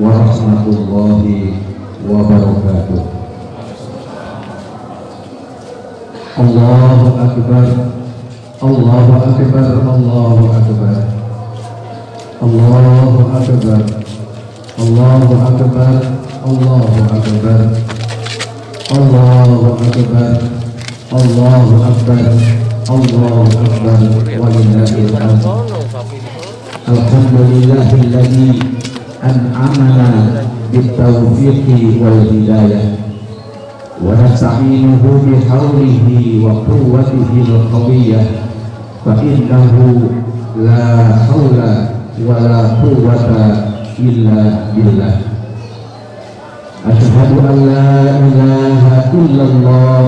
warahmatullahi wabarakatuh. Allahu akbar, Allahu akbar, Allahu akbar, Allahu akbar, Allahu akbar, Allahu akbar, Allahu akbar, Allahu akbar, Allahu akbar, walillahil hamd. Alhamdulillahilladzi an'amana bitawfiqi wal hidayah wa nasta'inuhu bihaulihi wa quwwatihi al-qawiyyah fa innahu la haula wa la quwwata illa billah. Asyhadu an la ilaha illallah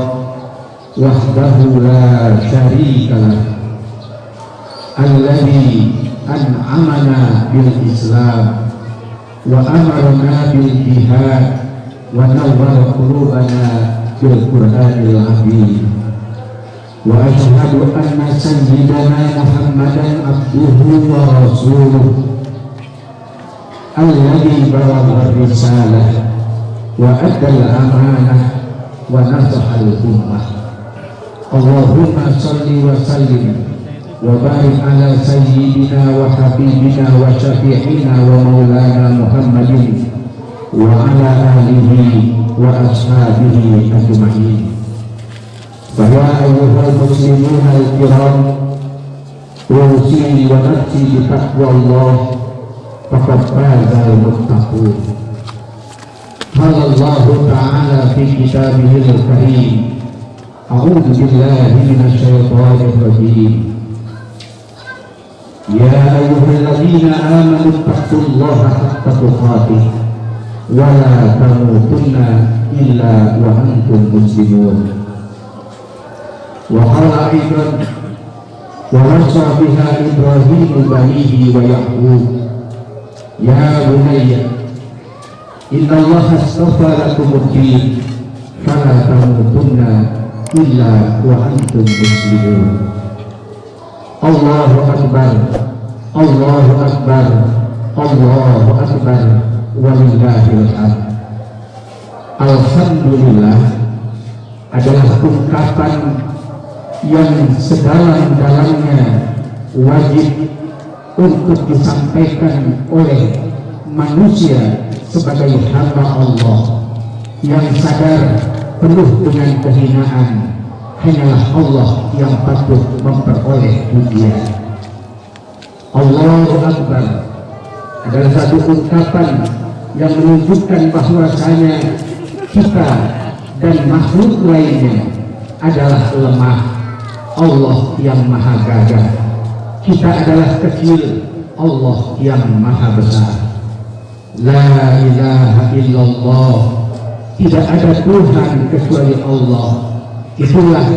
wahdahu la syarika lah alladzi an'amana bil Islam wa amarna bil jihad wa nawwara qulubana bil Qur'anil azim. Wa asyhadu anna sayyidana Muhammadan abduhu wa rasuluh alladzi balagha risalah wa adda al-amanah wa nasaha al-ummah. Allahumma shalli wa sallim wa barik ala sayyidina wa habibina wa syafi'ina wa maulana Muhammadin wa ala alihi wa ashabihi ajma'in. Bahwa ayyuhal muslimin al-kiram, usi wa nafsi bi taqwallah faqad fazal muttaqun. Qala Allah ta'ala fi kitabihil karim, a'udzu billahi minasy syaithanir rajim. Ya ayyuhalladzina amanu taqullaha haqqa tuqatih wa la tamutunna illa wa antum muslimun. Wa qala aidan wa wasa biha Ibrahim banihi wa Yaqub, ya bunayya inna Allaha astafa lakumud-din fala tamutunna illa wa antum muslimun. Allahu akbar, Allahu akbar, Allahu akbar, walillahil hamd. Alhamdulillah adalah ungkapan yang sedalam-dalamnya wajib untuk disampaikan oleh manusia sebagai hamba Allah yang sadar penuh dengan kehinaan. Hanyalah Allah yang patut memperoleh pujian. Allahu Akbar adalah satu ungkapan yang menunjukkan bahwasanya kita dan makhluk lainnya adalah lemah. Allah yang maha gagah. Kita adalah kecil. Allah yang maha besar. La ilaha illallah, tidak ada Tuhan kecuali Allah. Itulah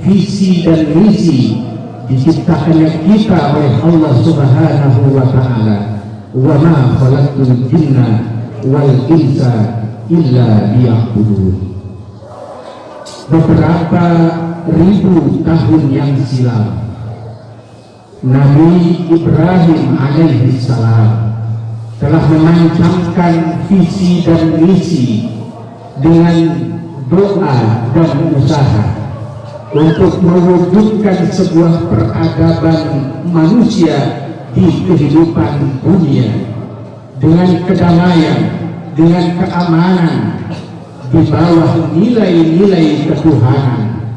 visi dan misi diciptakannya kita oleh Allah Subhanahu wa ta'ala. Wa ma khalaqtul jinna wal insa illa liya'budun. Beberapa ribu tahun yang silam, Nabi Ibrahim alaihi salam telah memancangkan visi dan misi dengan doa dan usaha untuk mewujudkan sebuah peradaban manusia di kehidupan dunia dengan kedamaian, dengan keamanan di bawah nilai-nilai ketuhanan,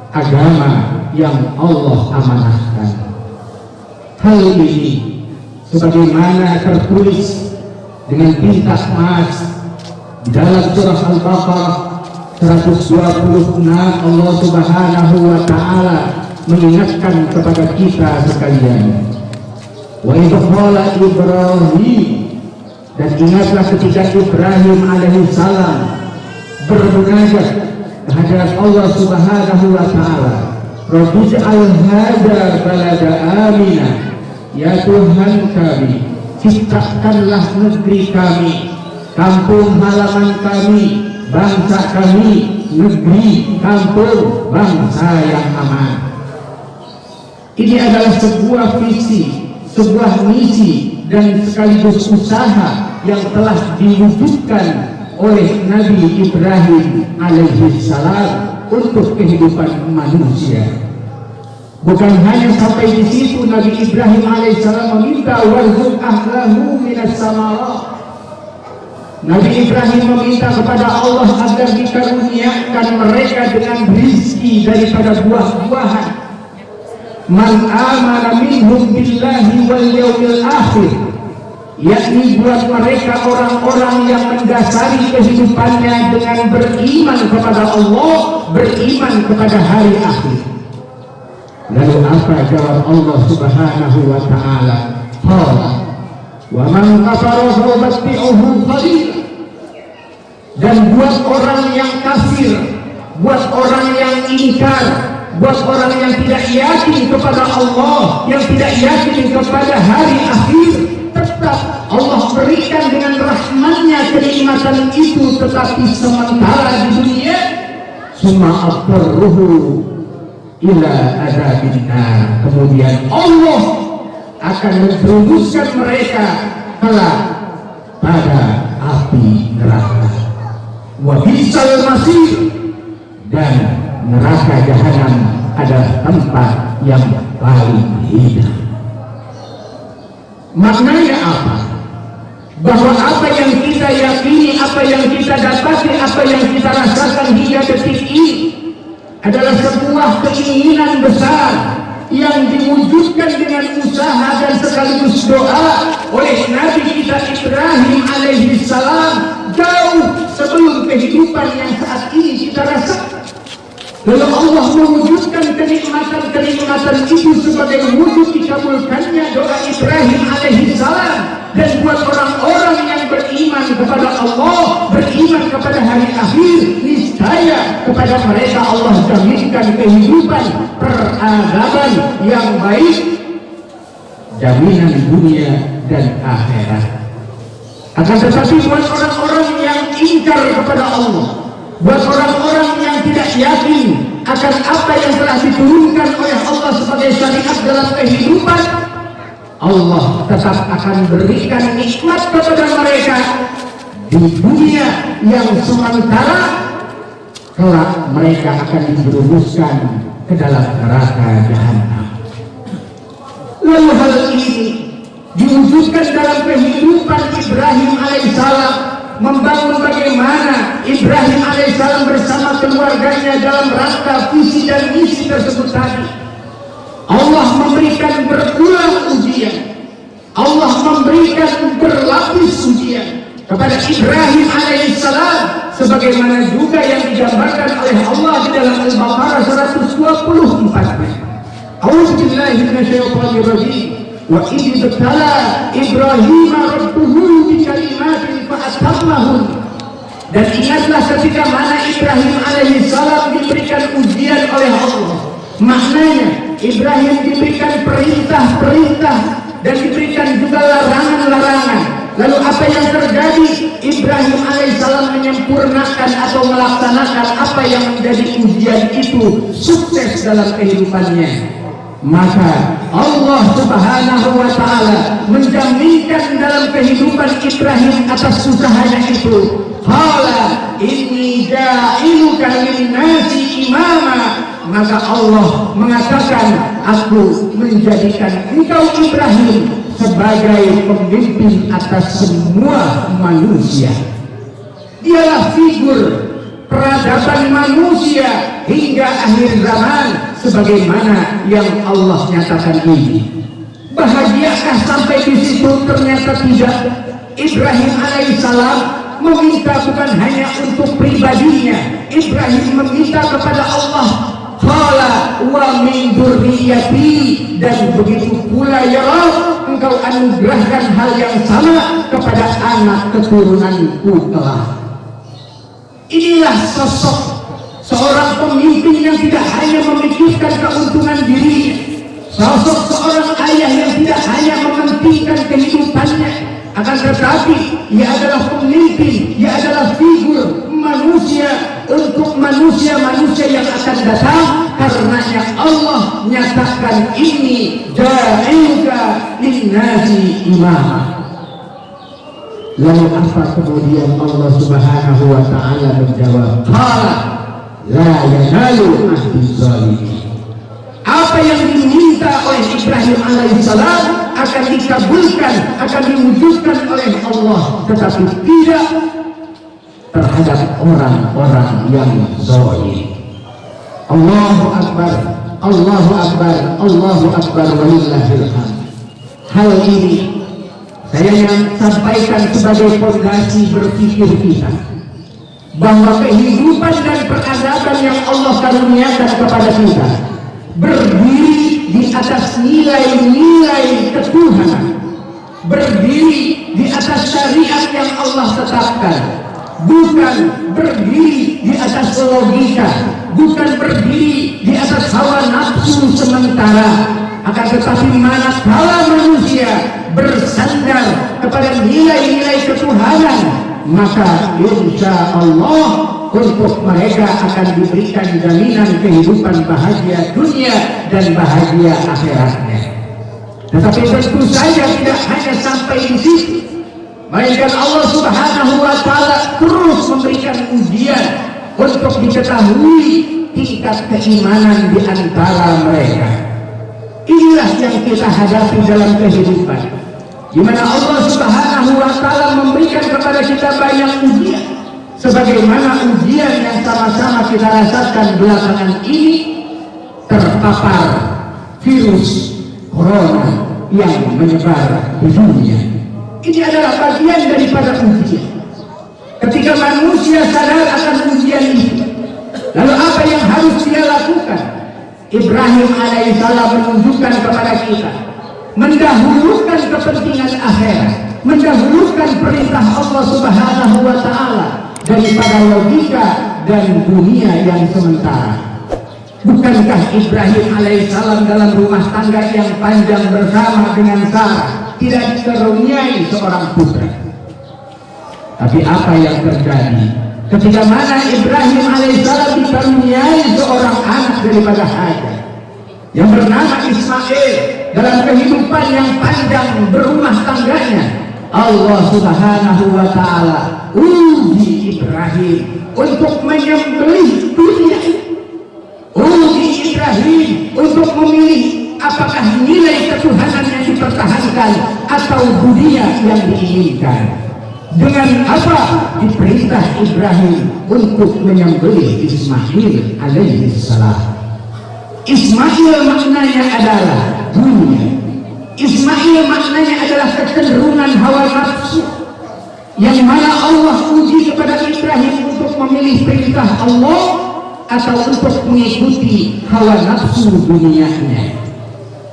agama yang Allah amanahkan. Hal ini sebagaimana tertulis dengan tinta emas dalam surah Al-Baqarah 126. Allah Subhanahu wa ta'ala mengingatkan kepada kita sekalian, wa idh qala Ibrahim, dan ingatlah ketika Ibrahim alaihissalam bermunajat kehadirat Allah Subhanahu wa ta'ala, Rabbij'al hadza balada amina, ya Tuhan kami, ciptakanlah negeri kami, kampung halaman kami, bangsa kami, negeri, kampung, bangsa yang aman. Ini adalah sebuah visi, sebuah misi dan sekaligus usaha yang telah diwujudkan oleh Nabi Ibrahim alaihissalam untuk kehidupan manusia. Bukan hanya sampai di situ, Nabi Ibrahim alaihissalam meminta warzuq ahlahu minas samarat. Nabi Ibrahim meminta kepada Allah agar dikaruniakan mereka dengan rezeki daripada buah-buahan. Man amana minhum billahi wal yawmil akhir, yakni buat mereka orang-orang yang mendasari kehidupannya dengan beriman kepada Allah, beriman kepada hari akhir. Lalu apa jawab Allah Subhanahu wa ta'ala? Qala wa man kafara famatti'uhu qalila. Dan buat orang yang kafir, buat orang yang ingkar, buat orang yang tidak yakin kepada Allah, yang tidak yakin kepada hari akhir, tetap Allah berikan dengan rahmatnya kenikmatan itu, tetapi sementara di dunia. Summa adarruhu ila adzabin nar. Kemudian Allah akan menjerumuskan mereka kelak pada api neraka. Wa bisal masir, dan neraka jahanam adalah tempat yang paling hina. Maknanya apa? Bahwa apa yang kita yakini, apa yang kita dapati, apa yang kita rasakan hingga detik ini adalah sebuah keinginan besar yang diwujudkan dengan usaha dan sekaligus doa oleh Nabi kita Ibrahim alaihissalam jauh sebelum kehidupan yang saat ini kita rasakan. Lalu Allah mewujudkan kenikmatan-kenikmatan itu sebagai wujud dikabulkannya doa Ibrahim alaihissalam. Dan buat orang-orang yang beriman kepada Allah, beriman kepada hari akhir, niscaya kepada mereka Allah jaminkan kehidupan peradaban yang baik, jaminan dunia dan akhirat. Akan tetapi buat orang-orang yang ingkar kepada Allah, buat orang-orang yang tidak yakin akan apa yang telah diturunkan oleh Allah sebagai syariat dalam kehidupan, Allah tetap akan berikan nikmat kepada mereka di dunia yang sementara, kelak mereka akan dijerumuskan ke dalam neraka jahanam. Lalu hal ini diwujudkan dalam kehidupan Ibrahim alaihissalam, membangun bagaimana Ibrahim alaihissalam bersama keluarganya dalam rangka visi dan misi tersebut tadi. Allah memberikan berulang ujian, Allah memberikan berlapis ujian kepada Ibrahim alaihissalam, sebagaimana juga yang digambarkan oleh Allah di dalam Al-Baqarah 124. A'udzubillahi minasyaitonir rajim. Wa idh ibtala Ibrahim rabbuhu bi kalimatin fa atammahun. Dan ingatlah ketika mana Ibrahim alaihissalam diberikan ujian oleh Allah. Maknanya Ibrahim diberikan perintah-perintah dan diberikan juga larangan-larangan. Lalu apa yang terjadi? Ibrahim alaihissalam menyempurnakan atau melaksanakan apa yang menjadi ujian itu, sukses dalam kehidupannya. Maka Allah Subhanahu wa ta'ala menjaminkan dalam kehidupan Ibrahim atas usahanya itu. Qala inni ja'iluka lin-nasi imama. Maka Allah mengatakan, aku menjadikan engkau Ibrahim sebagai pemimpin atas semua manusia. Dialah figur peradaban manusia hingga akhir zaman, sebagaimana yang Allah nyatakan ini. Bahagiakah sampai di situ? Ternyata tidak. Ibrahim alaihissalam meminta bukan hanya untuk pribadinya. Ibrahim meminta kepada Allah, qala wa min dzurriyyati, dan begitu pula ya Rabb, engkau anugerahkan hal yang sama kepada anak keturunanku kelak. Inilah sosok seorang pemimpin yang tidak hanya memikirkan keuntungan dirinya, sosok seorang ayah yang tidak hanya mementingkan kehidupannya, akan tetapi ia adalah pemimpin, ia adalah figur manusia untuk manusia-manusia yang akan datang. Karenanya Allah nyatakan ini ja'iluka lin linnasi imama. Lalu apa kemudian Allah Subhanahu wa ta'ala menjawab? Qala la yanalu ahdi zalimin. Apa yang diminta oleh Ibrahim alaihissalam akan dikabulkan, akan diwujudkan oleh Allah, tetapi tidak terhadap orang-orang yang zalim. Allahu Akbar, Allahu Akbar, Allahu Akbar, walillahil hamd. Hal ini saya yang sampaikan sebagai fondasi berpikir kita, bahwa kehidupan dan peradaban yang Allah karuniakan kepada kita berdiri di atas nilai-nilai ketuhanan, berdiri di atas syariat yang Allah tetapkan, bukan berdiri di atas logika, bukan berdiri di atas hawa nafsu sementara, akan tetapi manakala manusia bersandar kepada nilai-nilai ketuhanan, maka insya Allah untuk mereka akan diberikan jaminan kehidupan bahagia dunia dan bahagia akhiratnya. Tetapi tentu saja tidak hanya sampai di situ, melainkan Allah Subhanahu wa ta'ala terus memberikan ujian untuk diketahui tingkat keimanan di antara mereka. Inilah yang kita hadapi dalam kehidupan, di mana Allah Subhanahu wa ta'ala memberikan kepada kita banyak ujian, sebagaimana ujian yang sama-sama kita rasakan belakangan ini, terpapar virus corona yang menyebar di dunia. Ini adalah bagian daripada ujian. Ketika manusia sadar akan ujian itu, lalu apa yang harus dia lakukan? Ibrahim alaihissalam menunjukkan kepada kita, mendahulukan kepentingan akhirat, mendahulukan perintah Allah Subhanahu wa ta'ala daripada logika dan dunia yang sementara. Bukankah Ibrahim alaihissalam dalam rumah tangga yang panjang bersama dengan Sarah tidak dikaruniai seorang putra? Tapi apa yang terjadi ketika mana Ibrahim alaihissalam dikaruniai seorang anak daripada Hajar yang bernama Ismail? Dalam kehidupan yang panjang berumah tangganya, Allah Subhanahu wa ta'ala uji Ibrahim untuk menyembelih dunia, uji Ibrahim untuk memilih apakah nilai ketuhanan yang dipertahankan atau dunia yang diinginkan. Dengan apa diperintah Ibrahim untuk menyembelih Ismail alaihissalam? Ismail maknanya adalah dunia. Ismail maknanya adalah kecenderungan hawa nafsu, yang mana Allah uji kepada Ibrahim untuk memilih perintah Allah atau untuk mengikuti hawa nafsu dunianya.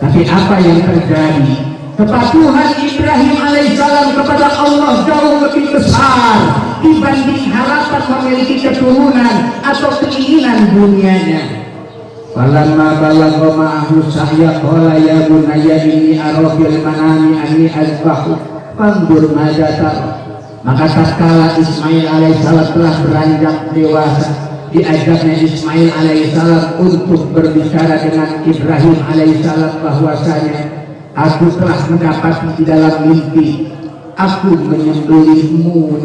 Tapi apa yang terjadi? Kepatuhan Ibrahim alaihissalam kepada Allah jauh lebih besar dibanding harapan memiliki keturunan atau keinginan dunianya. Falamma balagha ma'ahu sa'ya qala ya bunayya inni ara fil manami anni azbahu fanzur madza tara. Maka tatkala Ismail alaihissalam telah beranjak dewasa, diajaknya Ismail alaihissalam untuk berbicara dengan Ibrahim alaihissalam bahwasanya aku telah mendapati di dalam mimpi aku menyembelihmu.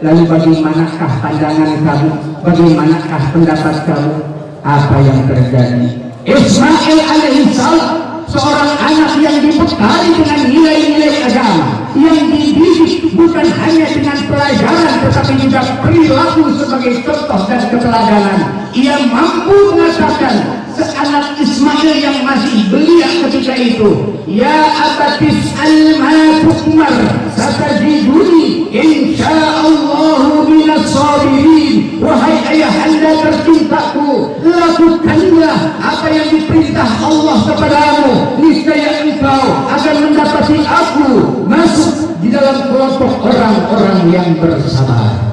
Lalu bagaimanakah pandangan kamu? Bagaimanakah pendapat kamu? Apa yang terjadi? Ismail alaihissalam seorang anak yang dibekali dengan nilai-nilai agama, yang dididik bukan hanya dengan pelajaran tetapi juga perilaku sebagai contoh dan keteladanan. Ia mampu mengatakan seanak Ismail yang masih belia ketika itu, ya abatis al-ma tukmar satajiduni insyaallahu minas sabirin. Wahai ayahanda tercintaku, lakukanlah apa yang diperintah Allah kepadamu, niscaya engkau akan mendapati aku masuk di dalam kelompok orang-orang yang bersabar.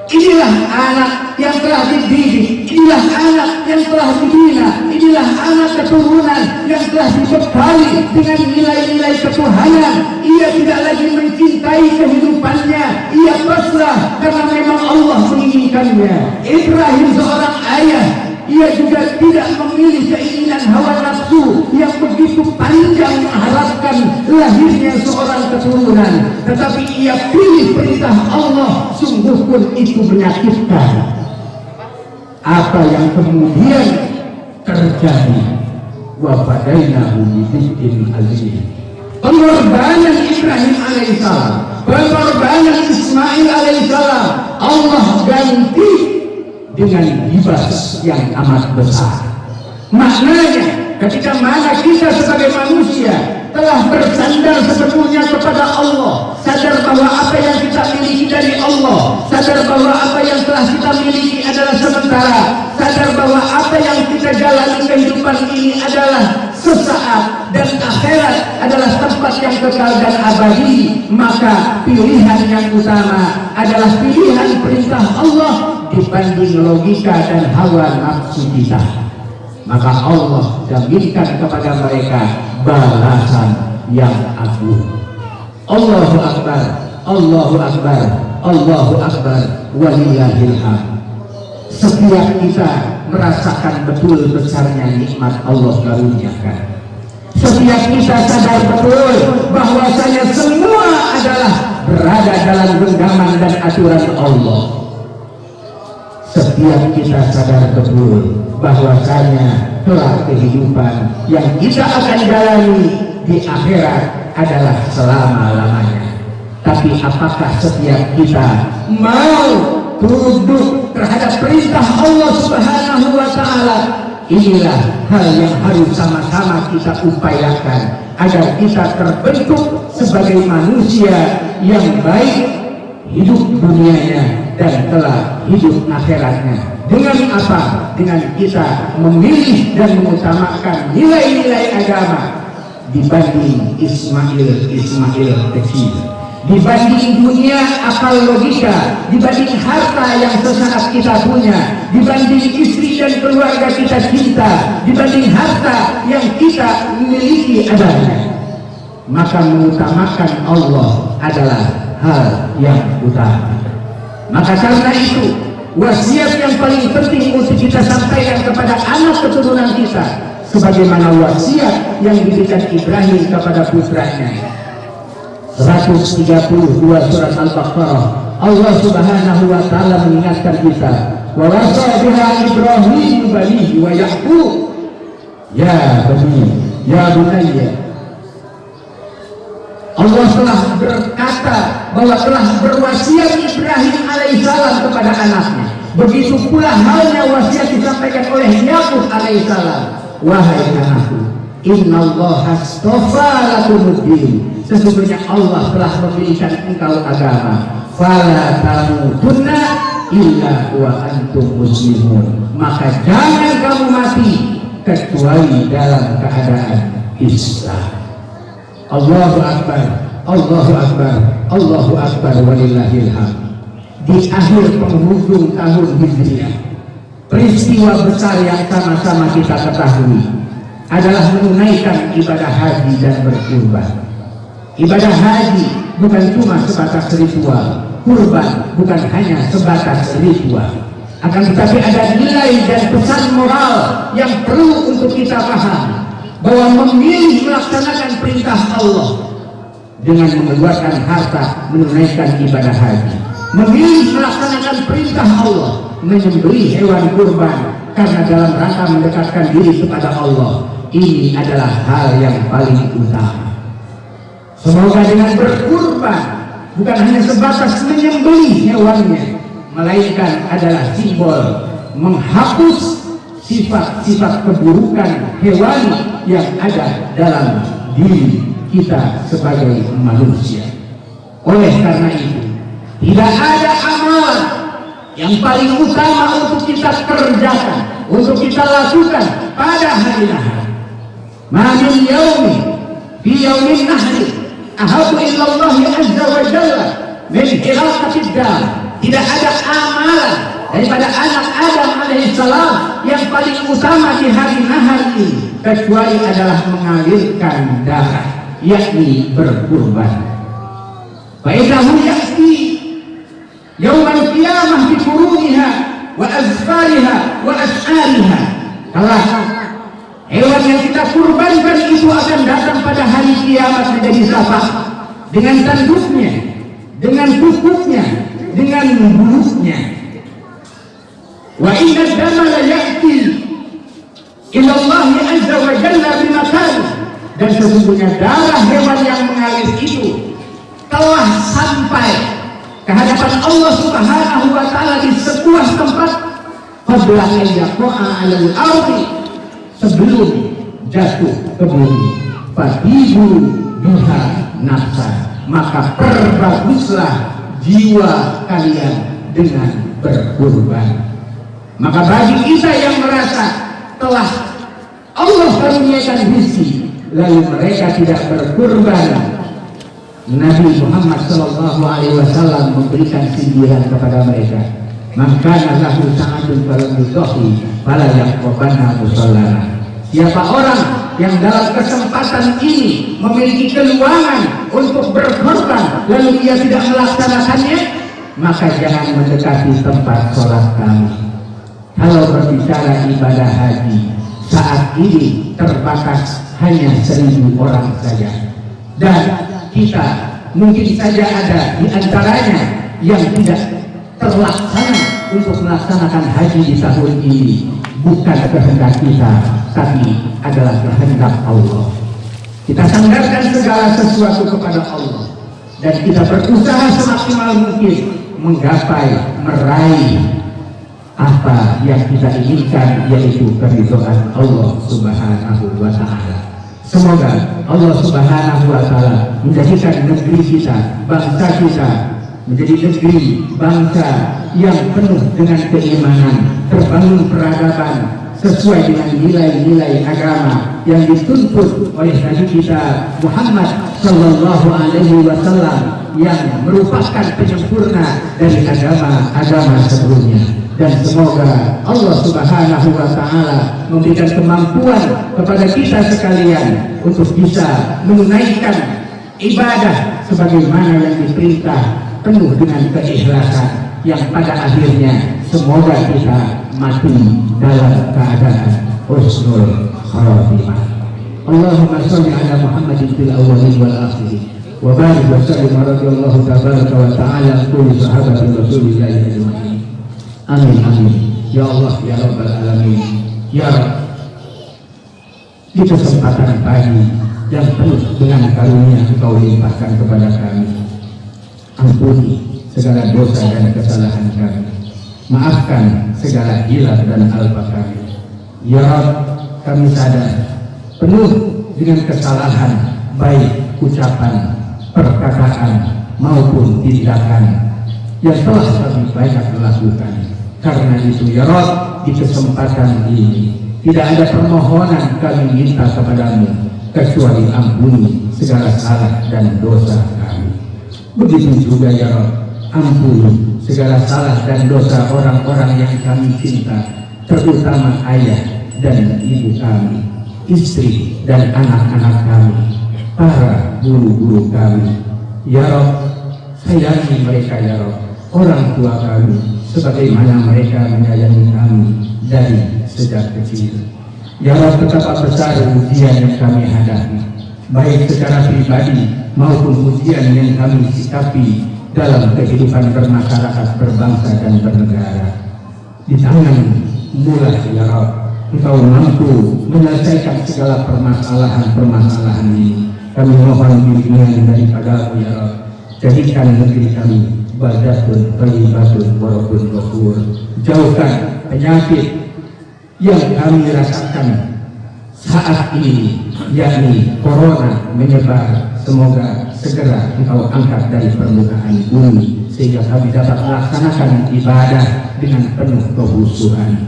Inilah anak yang telah dididik, inilah anak yang telah dibina, inilah anak keturunan yang telah dibekali dengan nilai-nilai ketuhanan. Ia tidak lagi mencintai kehidupannya, ia pasrah karena memang Allah menginginkannya. Ibrahim seorang ayah, ia juga tidak memilih keinginan hawa nafsu yang begitu panjang tidak mengharapkan lahirnya seorang keturunan, tetapi ia pilih perintah Allah, sungguh pun itu menyakitkan. Apa yang kemudian terjadi? Wa fadainahu bidzikrin azim. Pengorbanan Ibrahim alaihissalam, pengorbanan Ismail alaihissalam, Allah ganti dengan hibas yang amat besar. Maknanya, ketika mana kita sebagai manusia telah bersandar sepenuhnya kepada Allah, sadar bahwa apa yang kita miliki dari Allah, sadar bahwa apa yang telah kita miliki adalah sementara, sadar bahwa apa yang kita jalani kehidupan ini adalah sesaat dan akhirat adalah tempat yang kekal dan abadi, maka pilihan yang utama adalah pilihan perintah Allah dibanding logika dan hawa nafsu kita. Maka Allah jaminkan kepada mereka balasan yang agung. Allahu Akbar, Allahu Akbar, Allahu Akbar, walillahil hamd. Setiap kita merasakan betul besarnya nikmat Allah karuniakan. Setiap kita sadar betul bahwasanya semua adalah berada dalam genggaman dan aturan Allah. Setiap kita sadar betul bahwasanya kelak kehidupan yang kita akan jalani di akhirat adalah selama-lamanya. Tapi apakah setiap kita mau tunduk terhadap perintah Allah Subhanahu wa Ta'ala? Inilah hal yang harus sama-sama kita upayakan agar kita terbentuk sebagai manusia yang baik, hidup dunianya dan telah hidup akhiratnya. Dengan apa? Dengan kita memilih dan mengutamakan nilai-nilai agama dibanding Ismail kecil, dibanding dunia akal logika, dibanding harta yang sesaat kita punya, dibanding istri dan keluarga kita cinta, dibanding harta yang kita miliki adanya. Maka mengutamakan Allah adalah hal yang utama. Maka karena itu, wasiat yang paling penting untuk kita sampaikan kepada anak keturunan kita, sebagaimana wasiat yang diberikan Ibrahim kepada putranya. 132 surat Al-Baqarah, Allah Subhanahu wa Ta'ala mengingatkan kita, wa wasa biha Ibrahim banihi wa Yaqub, ya bani, ya bunayya. Allah telah berkata bahwa telah berwasiat Ibrahim alaihissalam kepada anaknya. Begitu pula halnya wasiat disampaikan oleh Yakub alaihissalam. Wahai anakku, innallaha astafa lakumuddin. Sesungguhnya Allah telah memilihkan engkau agama. Fala tamutunna illa wa antum muslimun. Maka jangan kamu mati kecuali dalam keadaan Islam. Allahu Akbar, Allahu Akbar, Allahu Akbar, walillahil hamd. Di akhir penghujung tahun Hijriah, peristiwa besar yang sama-sama kita ketahui adalah menunaikan ibadah haji dan berkurban. Ibadah haji bukan cuma sebatas ritual, kurban bukan hanya sebatas ritual, akan tetapi ada nilai dan pesan moral yang perlu untuk kita pahami, bahwa memilih melaksanakan perintah Allah dengan mengeluarkan harta menunaikan ibadah haji, memilih melaksanakan perintah Allah menyembelih hewan kurban karena dalam rangka mendekatkan diri kepada Allah, ini adalah hal yang paling utama. Semoga dengan berkurban bukan hanya sebatas menyembelih hewannya, melainkan adalah simbol menghapus sifat-sifat keburukan hewani yang ada dalam diri kita sebagai manusia. Oleh karena itu, tidak ada amalan yang paling utama untuk kita kerjakan, untuk kita lakukan pada hari nahar. Ma min yaumi fi yaumin nahri ahabbu ila Allah azza wa jalla min hilaqatid dam. Tidak ada amalan daripada anak Adam alaihissalam yang paling utama di hari nahar ini kecuali adalah mengalirkan darah, yakni berkurban. Fa'idahu ya'ti yawmal qiyamah bi quruniha wa azfariha wa as'ariha. Kalau Hewan yang kita kurbankan itu akan datang pada hari kiamat menjadi syafaat dengan tanduknya, dengan kukunya, dengan bulunya. Wa inna dama la ya'ti ila Allah azza wa jalla bimakan, dan sesungguhnya darah hewan yang mengalir itu telah sampai ke hadapan Allah Subhanahu wa taala di sebuah tempat qabla an yaqa'a 'alal ardi, sebelum jatuh ke bumi. Fatibu biha nafsa, maka perbaguslah jiwa kalian dengan berkurban. Maka bagi kita yang merasa telah Allah karuniakan rezeki lalu mereka tidak berkurban, Nabi Muhammad SAW memberikan sindiran kepada mereka, maka lahu sa'atun falam yudahi fala yaqrabanna musallana. Siapa orang yang dalam kesempatan ini memiliki keluangan untuk berkorban lalu ia tidak melaksanakannya, maka jangan mendekati tempat sholat kami. Kalau berbicara ibadah haji, saat ini terbatas hanya 1.000 orang saja, dan kita mungkin saja ada di antaranya yang tidak terlaksana untuk melaksanakan haji di tahun ini. Bukan kehendak kita, tapi adalah kehendak Allah. Kita sandarkan segala sesuatu kepada Allah, dan kita berusaha semaksimal mungkin menggapai, meraih apa yang kita inginkan, yaitu keridhaan Allah Subhanahu wa ta'ala. Semoga Allah Subhanahu wa ta'ala menjadikan negeri kita, bangsa kita menjadi negeri bangsa yang penuh dengan keimanan, terbangun peradaban sesuai dengan nilai-nilai agama yang dituntut oleh Nabi kita Muhammad sallallahu alaihi wasallam, yang merupakan penyempurna dari agama-agama sebelumnya. Dan semoga Allah Subhanahu wa ta'ala memberikan kemampuan kepada kita sekalian untuk bisa menunaikan ibadah sebagaimana yang diperintah, penuh dengan keikhlasan, yang pada akhirnya semoga kita mati dalam keadaan husnul khatimah. Allahumma sholli ala Muhammadin fil awwalin wal akhirin wa barik wa sallim radhiyallahu tabaraka wa ta'ala kulli sahabati Rasulillah ajma'in. Amin amin ya Allah ya Rabbal alamin. Ya Rabb, di kesempatan pagi yang penuh dengan karunia Engkau limpahkan kepada kami, ampuni segala dosa dan kesalahan kami, maafkan segala hilaf dan alfa kami. Ya Rabb, kami sadar penuh dengan kesalahan, baik ucapan, perkataan maupun tindakan yang telah kami banyak melakukan. Karena itu ya Rabb, di kesempatan ini tidak ada permohonan kami minta kepadamu kecuali ampuni segala salah dan dosa kami. Begitu juga ya Rabb, ampuni segala salah dan dosa orang-orang yang kami cinta, terutama ayah dan ibu kami, istri dan anak-anak kami, para guru-guru kami. Ya Rabb, sayangi mereka ya Rabb, orang tua kami sebagaimana mereka menyayangi kami dari sejak kecil. Ya Rabb, betapa besar ujian yang kami hadapi, baik secara pribadi maupun ujian yang kami sikapi dalam kehidupan bermasyarakat, berbangsa dan bernegara. Di tangan mula ya Rabb, Engkau mampu menyelesaikan segala permasalahan ini. Kami mohon bimbingan daripada-Mu ya Rabb. Jadikan negeri kami baldatun thayyibatun wa rabbun ghafur. Jauhkan penyakit yang kami rasakan saat ini, yakni corona menyebar. Semoga segera Engkau angkat dari permukaan bumi sehingga kami dapat melaksanakan ibadah dengan penuh kehusuan.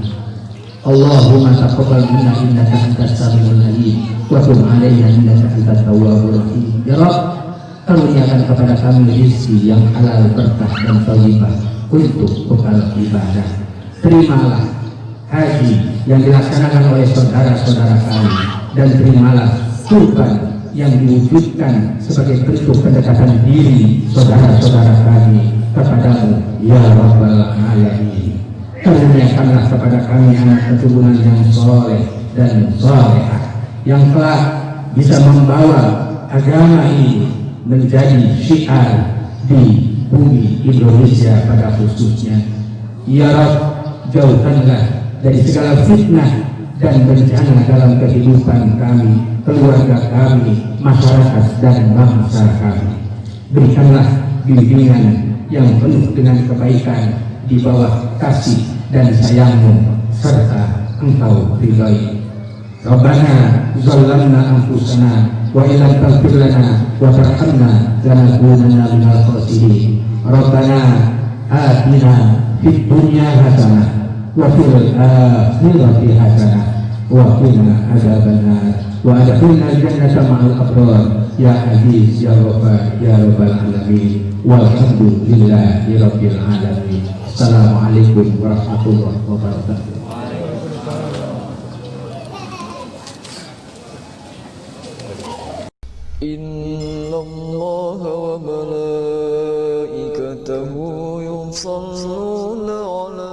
Allahumma taqabbal minna innaka antas samiul alim wa tub 'alaina innaka antat tawwabur rahim. Ya Rabb, karuniakan kepada kami rezeki yang halal, berkah dan thayyibah untuk bekal ibadah. Terimalah haji yang dilaksanakan oleh saudara-saudara kami, dan terimalah kurban yang diwujudkan sebagai bentuk pendekatan diri saudara-saudara kami kepadamu ya Rabbal alamin. Karuniakanlah kepada kami anak keturunan yang soleh dan salehah yang kelak bisa membawa agama ini menjadi syiar di bumi Indonesia pada khususnya. Ya Rabb, jauhkanlah dari segala fitnah dan bencana dalam kehidupan kami, keluarga kami, masyarakat dan bangsa kami. Berikanlah bimbingan yang penuh dengan kebaikan di bawah kasih dan sayang-Mu serta Engkau ridhai. Rabbana zalamna anfusana wa illam taghfir lana wa tarhamna lanakunanna minal khasirin. Rabbana atina fid dunya hasanah wa fil akhirati hasanah wa qina adzabannar wa adkhilna jannata ma'al abrar ya aziz ya ghaffar ya rabbal alamin walhamdulillahi rabbil alamin. Assalamualaikum warahmatullahi wabarakatuh. إن الله وملائكته يصلون على